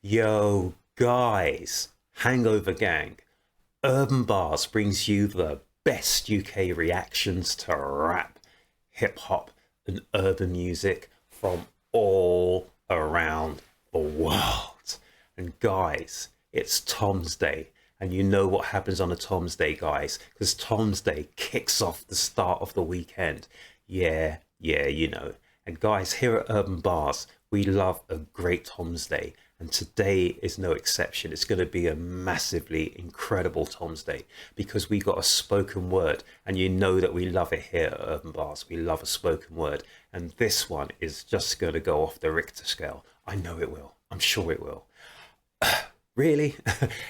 Yo, guys, Hangover Gang, Urb'n Barz brings you the best UK reactions to rap, hip hop, and urban music from all around the world. And guys, it's Tom's Day. And you know what happens on a Tom's Day, guys, because Tom's Day kicks off the start of the weekend. Yeah, you know. And guys, here at Urb'n Barz, we love a great Tom's Day. And today is no exception. It's going to be a massively incredible Tom's Day because we got a spoken word. And you know that we love it here at Urb'n Barz. We love a spoken word. And this one is just going to go off the Richter scale. I know it will. I'm sure it will. Really?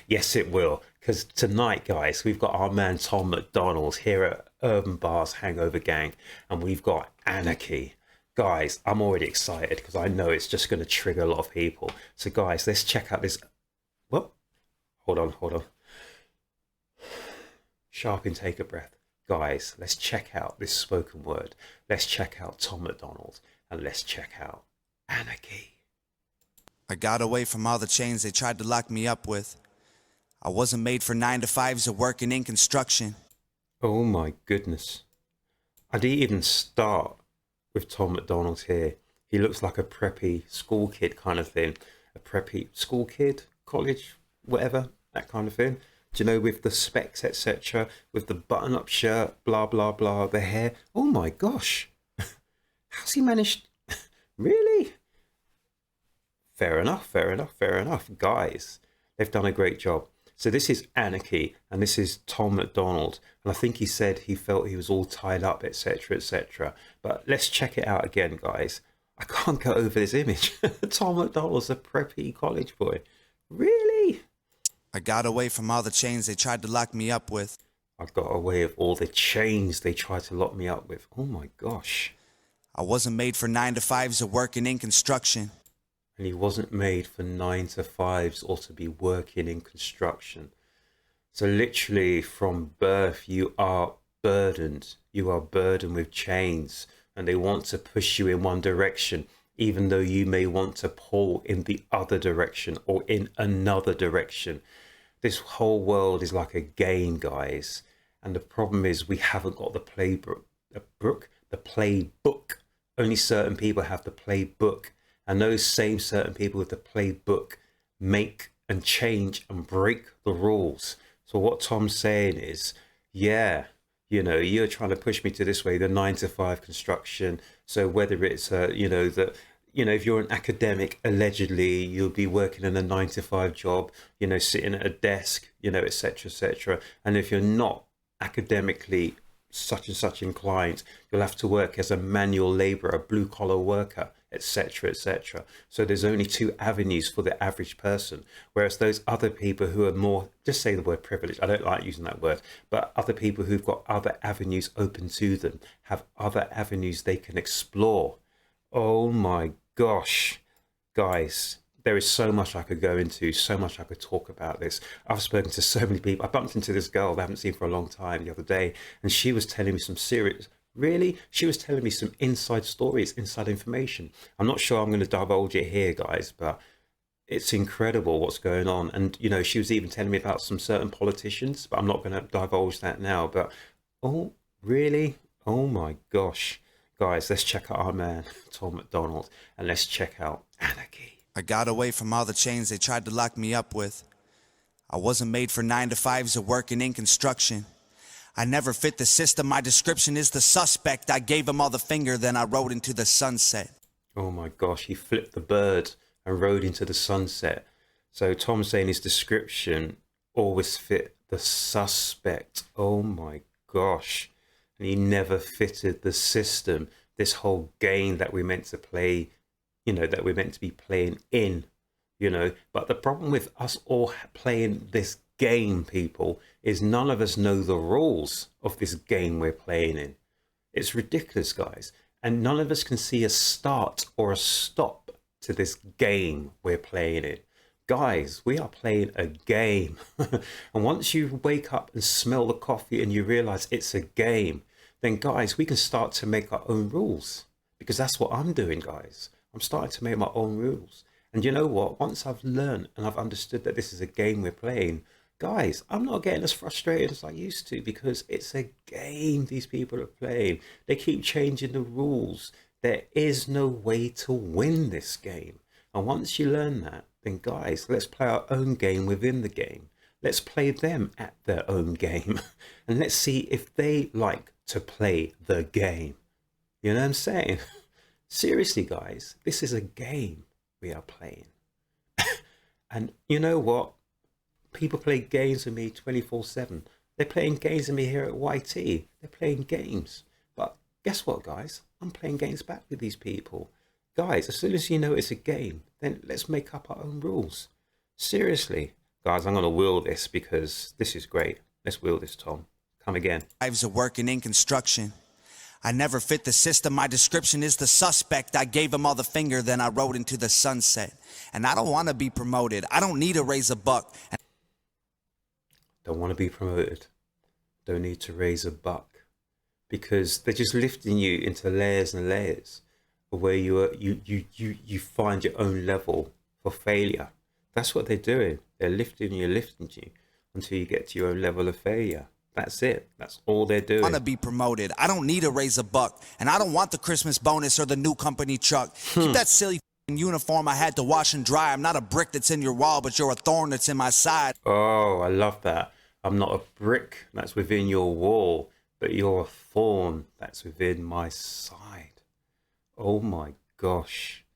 Yes, it will. Because tonight, guys, we've got our man Tom MacDonald here at Urb'n Barz Hangover Gang, and we've got Anarchy. Guys, I'm already excited because I know it's just going to trigger a lot of people. So, guys, let's check out this. Whoop. Hold on. Sharp intake of breath. Guys, let's check out this spoken word. Let's check out Tom MacDonald, and let's check out Anarchy. I got away from all the chains they tried to lock me up with. I wasn't made for 9 to 5s or working in construction. Oh my goodness. I didn't even start with Tom MacDonald here. He looks like a preppy school kid kind of thing. A preppy school kid, college, whatever, that kind of thing. Do you know, with the specs, etc., with the button-up shirt, blah, blah, blah, the hair. Oh my gosh. How's he managed? Really? Fair enough. Guys, they've done a great job. So this is Anarchy, and this is Tom MacDonald. And I think he said he felt he was all tied up, etc., etc. But let's check it out again, guys. I can't get over this image. Tom MacDonald's a preppy college boy. Really? I got away from all the chains they tried to lock me up with. I got away with all the chains they tried to lock me up with. Oh my gosh. I wasn't made for 9 to 5s or working in construction. And he wasn't made for 9 to 5s or to be working in construction. So literally from birth, you are burdened. You are burdened with chains, and they want to push you in one direction, even though you may want to pull in the other direction or in another direction. This whole world is like a game, guys. And the problem is we haven't got the playbook. The playbook. Only certain people have the playbook. And those same certain people with the playbook make and change and break the rules. So what Tom's saying is, yeah, you know, you're trying to push me to this way, the 9 to 5 construction. So whether it's, if you're an academic, allegedly, you'll be working in a 9 to 5 job, you know, sitting at a desk, you know, etc., etc. And if you're not academically such and such inclined, you'll have to work as a manual laborer, a blue collar worker, etc., etc. So there's only two avenues for the average person, whereas those other people who are more, just say the word privileged, I don't like using that word, but other people who've got other avenues open to them, have other avenues they can explore. Oh my gosh, guys, there is so much I could go into, so much I could talk about this. I've spoken to so many people. I bumped into this girl I haven't seen for a long time the other day, and she was telling me some serious, really, she was telling me some inside stories, inside information. I'm not sure I'm going to divulge it here, guys, but it's incredible what's going on. And, you know, she was even telling me about some certain politicians, but I'm not going to divulge that now. But, oh, really? Oh my gosh. Guys, let's check out our man, Tom MacDonald, and let's check out Anarchy. I got away from all the chains they tried to lock me up with. I wasn't made for 9 to 5s or working in construction. I never fit the system. My description is the suspect. I gave him all the finger, then I rode into the sunset. Oh my gosh, he flipped the bird and rode into the sunset. So Tom's saying his description always fit the suspect. Oh my gosh. And he never fitted the system. This whole game that we're meant to play, you know, that we're meant to be playing in, you know. But the problem with us all playing this game, people, is none of us know the rules of this game we're playing in. It's ridiculous, guys. And none of us can see a start or a stop to this game we're playing in. Guys, we are playing a game. And once you wake up and smell the coffee and you realize it's a game, then guys, we can start to make our own rules, because that's what I'm doing, guys. I'm starting to make my own rules. And you know what? Once I've learned and I've understood that this is a game we're playing, guys, I'm not getting as frustrated as I used to because it's a game these people are playing. They keep changing the rules. There is no way to win this game. And once you learn that, then guys, let's play our own game within the game. Let's play them at their own game. And let's see if they like to play the game. You know what I'm saying? Seriously, guys, this is a game we are playing. And you know what? People play games with me 24/7. They're playing games with me here at YT. They're playing games. But guess what, guys? I'm playing games back with these people. Guys, as soon as you know it's a game, then let's make up our own rules. Seriously. Guys, I'm going to wheel this because this is great. Let's wheel this, Tom. Come again. Lives are working in construction. I never fit the system. My description is the suspect. I gave him all the finger, then I rode into the sunset. And I don't want to be promoted. I don't need to raise a buck. Don't want to be promoted. Don't need to raise a buck. Because they're just lifting you into layers and layers where you find your own level for failure. That's what they're doing. They're lifting you until you get to your own level of failure. That's it. That's all they're doing. I want to be promoted. I don't need to raise a buck. And I don't want the Christmas bonus or the new company truck. Keep that silly uniform I had to wash and dry. I'm not a brick that's in your wall, but you're a thorn that's in my side. Oh, I love that. I'm not a brick that's within your wall, but you're a thorn that's within my side. Oh my gosh.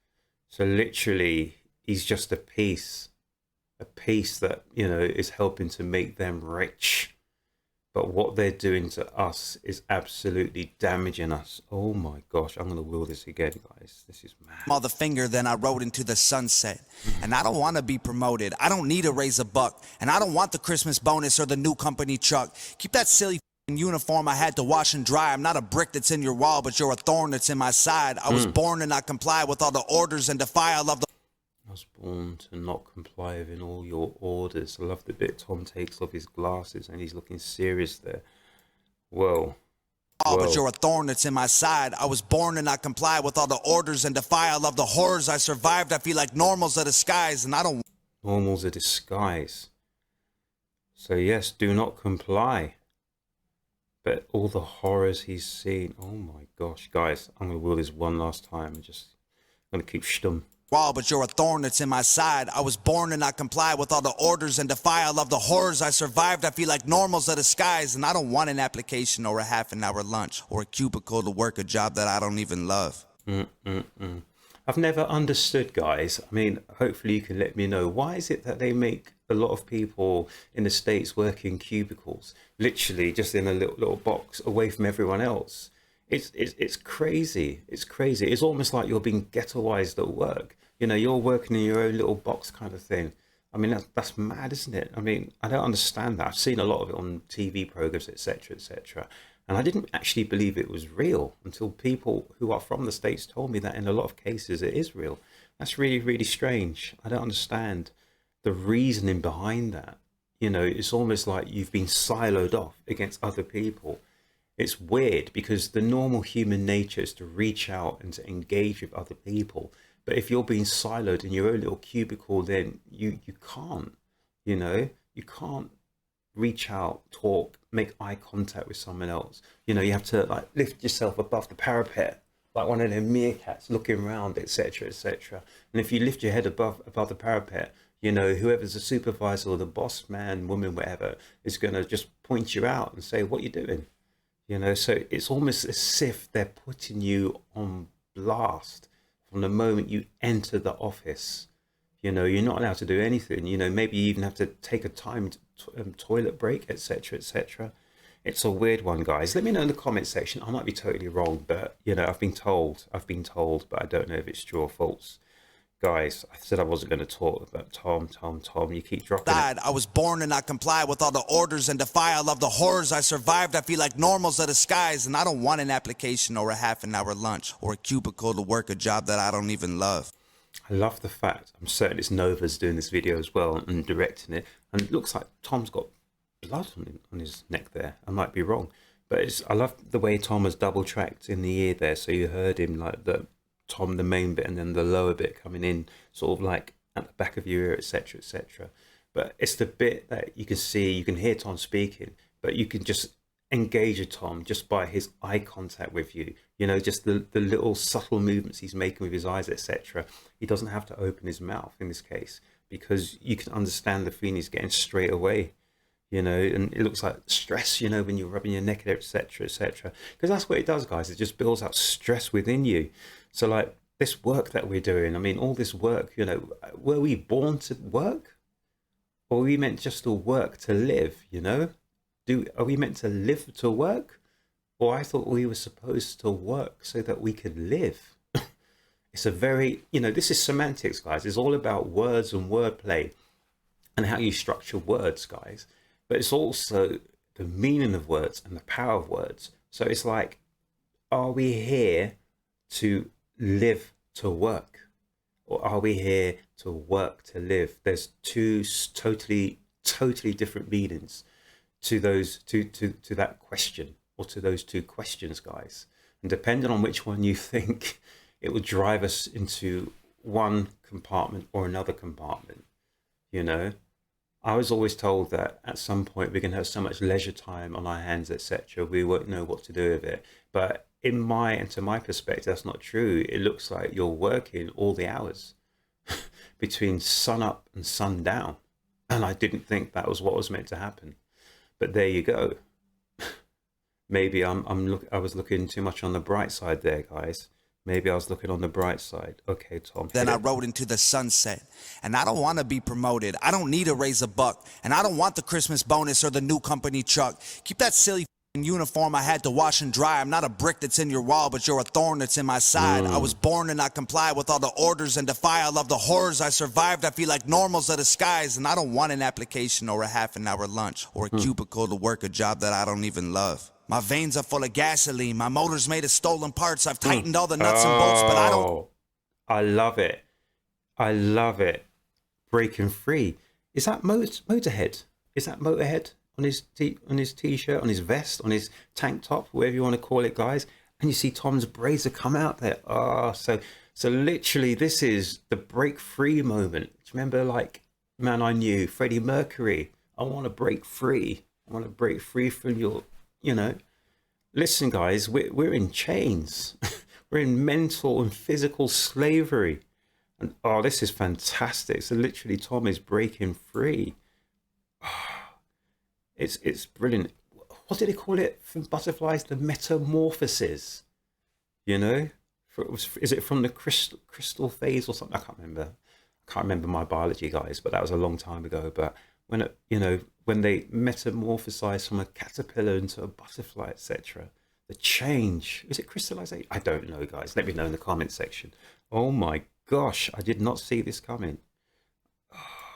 So literally, he's just a piece that, you know, is helping to make them rich. But what they're doing to us is absolutely damaging us. Oh my gosh, I'm going to wheel this again, guys. This is mad. All the finger, then I rode into the sunset. And I don't want to be promoted. I don't need to raise a buck. And I don't want the Christmas bonus or the new company truck. Keep that silly uniform I had to wash and dry. I'm not a brick that's in your wall, but you're a thorn that's in my side. I was born to not comply with all the orders and defy all of the... I was born to not comply with all your orders. I love the bit Tom takes off his glasses and he's looking serious there. Whoa. Oh, but you're a thorn that's in my side. I was born to not comply with all the orders and defy all of the horrors I survived. I feel like normal's a disguise and I don't... Normal's a disguise. So yes, do not comply. But all the horrors he's seen. Oh my gosh, guys, I'm going to wheel this one last time and just... I'm going to keep stum. Wall, but you're a thorn that's in my side. I was born to not comply with all the orders and defy all of the horrors I survived. I feel like normal's a disguise, and I don't want an application or a half an hour lunch or a cubicle to work a job that I don't even love. I've never understood, guys. I mean, hopefully you can let me know. Why is it that they make a lot of people in the States work in cubicles, literally just in a little box away from everyone else? It's crazy. It's crazy. It's almost like you're being ghettoized at work. You know, you're working in your own little box kind of thing. I mean, that's mad, isn't it? I mean, I don't understand that. I've seen a lot of it on TV programs, etc., etc. And I didn't actually believe it was real until people who are from the States told me that in a lot of cases it is real. That's really, really strange. I don't understand the reasoning behind that. You know, it's almost like you've been siloed off against other people. It's weird because the normal human nature is to reach out and to engage with other people. But if you're being siloed in your own little cubicle, then you can't, you know, you can't reach out, talk, make eye contact with someone else. You know, you have to like lift yourself above the parapet, like one of them meerkats looking around, etc., etc. And if you lift your head above the parapet, you know, whoever's the supervisor or the boss man, woman, whatever, is going to just point you out and say, what are you doing? You know, so it's almost as if they're putting you on blast from the moment you enter the office. You know, you're not allowed to do anything. You know, maybe you even have to take a timed toilet break, etc., etc. It's a weird one, guys. Let me know in the comment section. I might be totally wrong, but, you know, I've been told, but I don't know if it's true or false. Guys, I said I wasn't going to talk about Tom. You keep dropping it. I was born to not comply with all the orders and defy all of the horrors I survived. I feel like normal's a disguise, and I don't want an application or a half an hour lunch or a cubicle to work a job that I don't even love. I love the fact, I'm certain it's Nova's doing this video as well and directing it, and it looks like Tom's got blood on his neck there. I might be wrong, but I love the way Tom has double tracked in the ear there, so you heard him like the Tom the main bit and then the lower bit coming in sort of like at the back of your ear, etc., etc. But it's the bit that you can see, you can hear Tom speaking, but you can just engage with Tom just by his eye contact with you, you know, just the little subtle movements he's making with his eyes, etc. He doesn't have to open his mouth in this case, because you can understand the feeling he's getting straight away, you know, and it looks like stress, you know, when you're rubbing your neck, etc., etc. Because that's what it does, guys. It just builds up stress within you. So like this work that we're doing, I mean, all this work, you know, were we born to work? Or are we meant just to work to live, you know? Are we meant to live to work? Or I thought we were supposed to work so that we could live. It's a very, you know, this is semantics, guys. It's all about words and wordplay and how you structure words, guys. But it's also the meaning of words and the power of words. So it's like, are we here to live to work? Or are we here to work to live? There's two totally different meanings to those to that question, or to those two questions, guys. And depending on which one you think, it will drive us into one compartment or another compartment. You know, I was always told that at some point we're going to have so much leisure time on our hands, etc., we won't know what to do with it. But to my perspective, that's not true. It looks like you're working all the hours between sun up and sun down, and I didn't think that was what was meant to happen. But there you go. Maybe I was looking too much on the bright side there, guys. Maybe I was looking on the bright side. Okay, Tom. Then I rode into the sunset, and I don't want to be promoted. I don't need to raise a buck, and I don't want the Christmas bonus or the new company truck. Keep that silly uniform I had to wash and dry. I'm not a brick that's in your wall, but you're a thorn that's in my side. I was born to not comply with all the orders and defy all of the horrors I survived. I feel like normal's are the skies, and I don't want an application or a half an hour lunch or a cubicle to work a job that I don't even love. My veins are full of gasoline. My motor's made of stolen parts. I've tightened all the nuts and bolts, but I don't... I love it. I love it. Breaking free. Is that Motorhead? Is that Motorhead on his t-shirt, on his vest, on his tank top, whatever you want to call it, guys? And you see Tom's braids have come out there. So literally this is the break free moment. Do you remember, like, Man I Knew, Freddie Mercury? I want to break free. I want to break free from your... You know, listen, guys, we're in chains. We're in mental and physical slavery. And this is fantastic. So literally Tom is breaking free. It's brilliant. What did they call it from butterflies? The metamorphosis. You know, is it from the crystal phase or something? I can't remember my biology, guys, but that was a long time ago. But when they metamorphosize from a caterpillar into a butterfly, etc., the change, is it crystallization? I don't know, guys. Let me know in the comment section. Oh my gosh, I did not see this coming.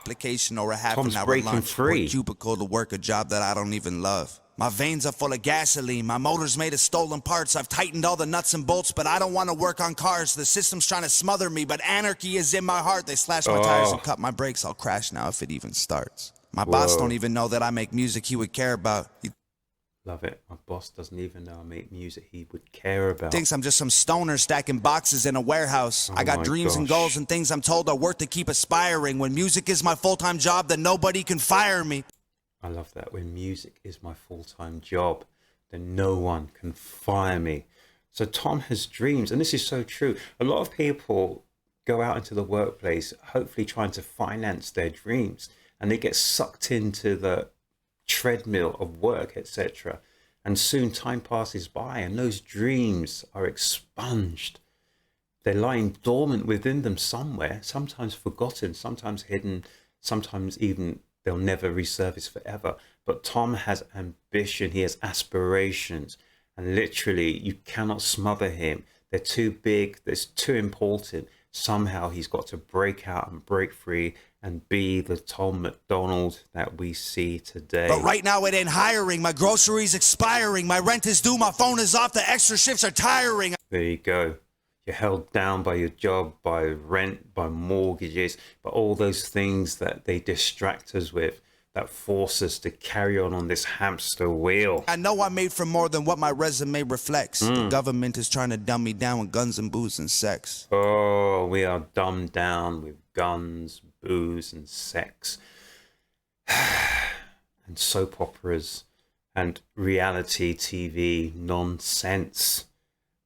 Application or a half Tom's an hour breaking lunch free. or a cubicle to work a job that I don't even love. My veins are full of gasoline. My motor's made of stolen parts. I've tightened all the nuts and bolts, but I don't want to work on cars. The system's trying to smother me, but anarchy is in my heart. They slashed my tires and cut my brakes. I'll crash now if it even starts. My boss don't even know that I make music he would care about. He Love it. My boss doesn't even know I make music he would care about. thinks I'm just some stoner stacking boxes in a warehouse. I got dreams and goals and things I'm told are worth to keep aspiring. When music is my full-time job, then nobody can fire me. I love that. When music is my full-time job, then no one can fire me. So Tom has dreams, and this is so true. A lot of people go out into the workplace, hopefully trying to finance their dreams, and they get sucked into the treadmill of work, etc. And soon time passes by, and those dreams are expunged. They're lying dormant within them somewhere, sometimes forgotten, sometimes hidden, sometimes even they'll never resurface forever. But Tom has ambition, he has aspirations, and literally you cannot smother him. They're too big, they're too important. Somehow he's got to break out and break free and be the Tom MacDonald that we see today. But right now it ain't hiring. My groceries expiring. My rent is due. My phone is off. The extra shifts are tiring. There you go. You're held down by your job, by rent, by mortgages, by all those things that they distract us with. that force us to carry on this hamster wheel. I know I'm made for more than what my resume reflects. The government is trying to dumb me down with guns and booze and sex. Oh, we are dumbed down with guns, booze, and sex. And soap operas and reality TV nonsense.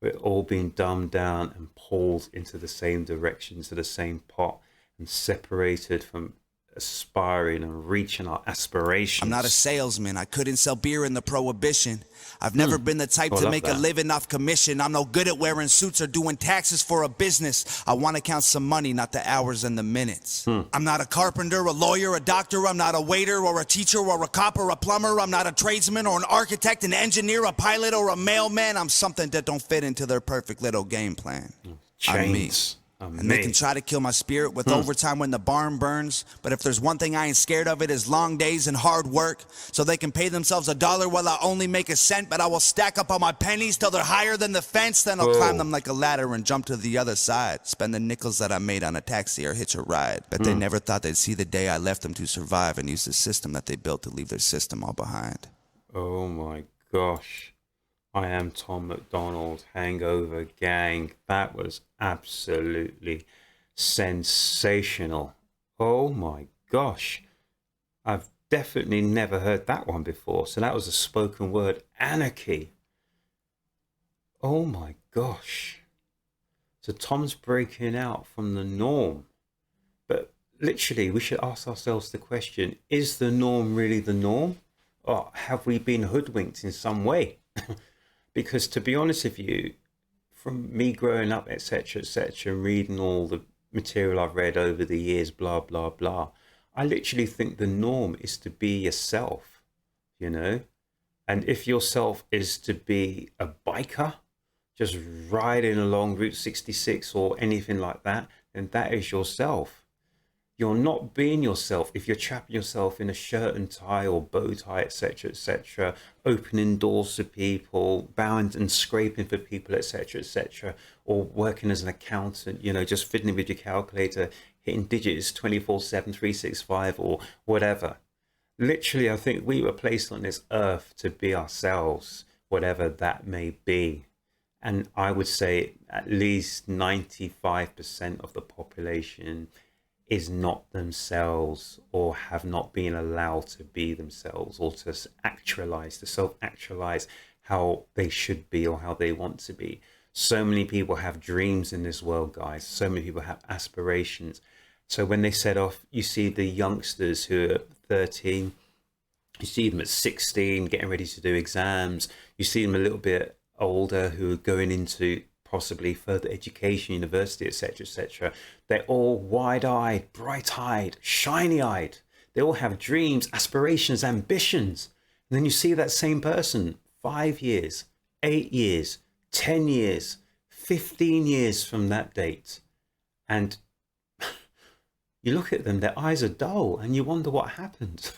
We're all being dumbed down and pulled into the same direction, to the same pot, and separated from aspiring and reaching our aspirations. I'm not a salesman. I couldn't sell beer in the prohibition. I've never been the type to make a living off commission. I'm no good at wearing suits or doing taxes for a business. I want to count some money, not the hours and the minutes. I'm not a carpenter, a lawyer, a doctor. I'm not a waiter or a teacher or a cop or a plumber. I'm not a tradesman or an architect, an engineer, a pilot or a mailman. I'm something that don't fit into their perfect little game plan. Chains. And they can try to kill my spirit with overtime when the barn burns. But if there's one thing I ain't scared of, it is long days and hard work. So they can pay themselves $1 while I only make a cent. But I will stack up all my pennies till they're higher than the fence. Then I'll climb them like a ladder and jump to the other side. Spend the nickels that I made on a taxi or hitch a ride. But they never thought they'd see the day I left them to survive and use the system that they built to leave their system all behind. Oh my gosh. I am Tom MacDonald, Hangover Gang. That was absolutely sensational. Oh my gosh. I've definitely never heard that one before. So that was a spoken word, Anarchy. Oh my gosh. So Tom's breaking out from the norm. But literally, we should ask ourselves the question, is the norm really the norm? Or have we been hoodwinked in some way? Because to be honest with you, from me growing up, etc., and reading all the material I've read over the years, blah, blah, blah, I literally think the norm is to be yourself, you know? And if yourself is to be a biker, just riding along Route 66 or anything like that, then that is yourself. You're not being yourself if you're trapping yourself in a shirt and tie or bow tie, etc., opening doors to people, bowing and scraping for people, etc., or working as an accountant, you know, just fiddling with your calculator, hitting digits 24/7, 365, or whatever. Literally, I think we were placed on this earth to be ourselves, whatever that may be. And I would say at least 95% of the population is not themselves or have not been allowed to be themselves or to actualize, to self-actualize how they should be or how they want to be. So many people have dreams in this world, guys. So many people have aspirations. So when they set off, you see the youngsters who are 13, you see them at 16 getting ready to do exams. You see them a little bit older who are going into possibly further education, university, etc. They're all wide-eyed, bright-eyed, shiny-eyed. They all have dreams, aspirations, ambitions. And then you see that same person 5 years, 8 years, 10 years, 15 years from that date. And you look at them, their eyes are dull, and you wonder what happened.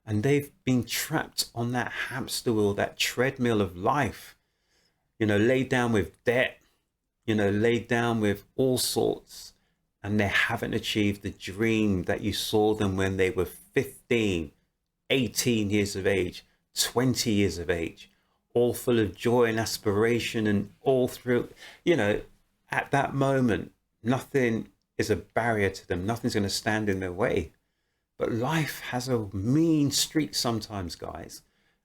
And they've been trapped on that hamster wheel, that treadmill of life, you know, laid down with debt, you know, laid down with all sorts, and they haven't achieved the dream that you saw them when they were 15, 18 years of age, 20 years of age, all full of joy and aspiration, and all through, you know, at that moment, nothing is a barrier to them. Nothing's going to stand in their way. But life has a mean streak sometimes, guys.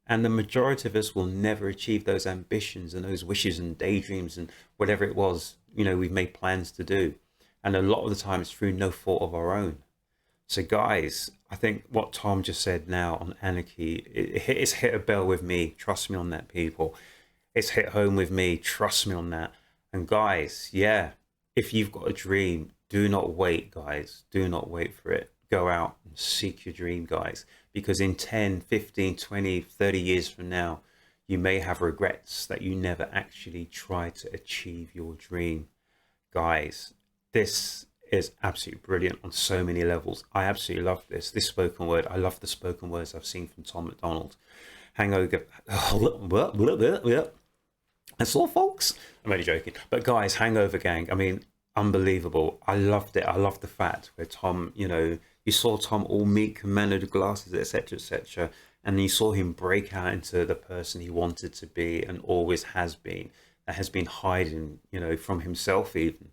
And the majority of us will never achieve those ambitions and those wishes and daydreams and whatever it was, you know, we've made plans to do. And a lot of the time it's through no fault of our own. So guys, I think what Tom just said now on Anarchy, it's hit a bell with me. Trust me on that, people. It's hit home with me. Trust me on that. And guys, yeah, if you've got a dream, do not wait, guys. Do not wait for it. Go out and seek your dream, guys. Because in 10, 15, 20, 30 years from now, you may have regrets that you never actually tried to achieve your dream. Guys, this is absolutely brilliant on so many levels. I absolutely love this spoken word. I love the spoken words I've seen from Tom MacDonald. Hangover. That's all, folks. I'm only joking. But guys, Hangover Gang, I mean, unbelievable. I loved it. I loved the fact where Tom, you know, you saw Tom all meek and mannered, glasses, etc., etc., and you saw him break out into the person he wanted to be and always has been, that has been hiding, you know, from himself even.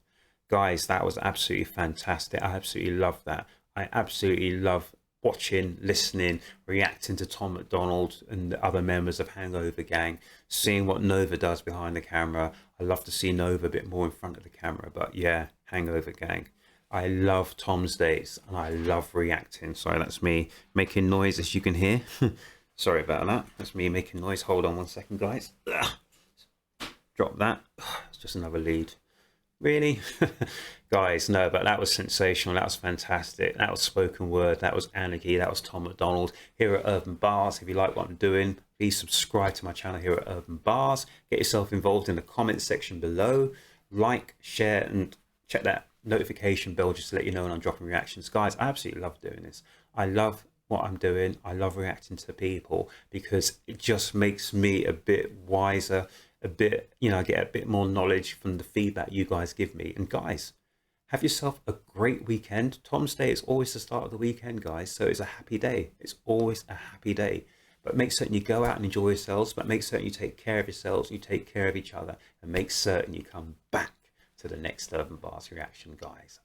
Guys, that was absolutely fantastic. I absolutely love that. I absolutely love watching, listening, reacting to Tom MacDonald and the other members of Hangover Gang, seeing what Nova does behind the camera. I love to see Nova a bit more in front of the camera, but yeah, Hangover Gang. I love Tom's days and I love reacting. Sorry, that's me making noise, as you can hear. Sorry about that. That's me making noise. Hold on 1 second, guys. Drop that. It's just another lead. Really? Guys, no, but that was sensational. That was fantastic. That was spoken word. That was Anarchy. That was Tom MacDonald here at Urb'n Barz. If you like what I'm doing, please subscribe to my channel here at Urb'n Barz. Get yourself involved in the comments section below. Like, share, and check that notification bell just to let you know when I'm dropping reactions. Guys, I absolutely love doing this. I love what I'm doing. I love reacting to people because it just makes me a bit wiser, a bit, you know, I get a bit more knowledge from the feedback you guys give me. And guys, have yourself a great weekend. Tom's Day is always the start of the weekend, guys, so it's a happy day. It's always a happy day. But make certain you go out and enjoy yourselves, but make certain you take care of yourselves, you take care of each other, and make certain you come back to the next Urb'n Barz reaction, guys.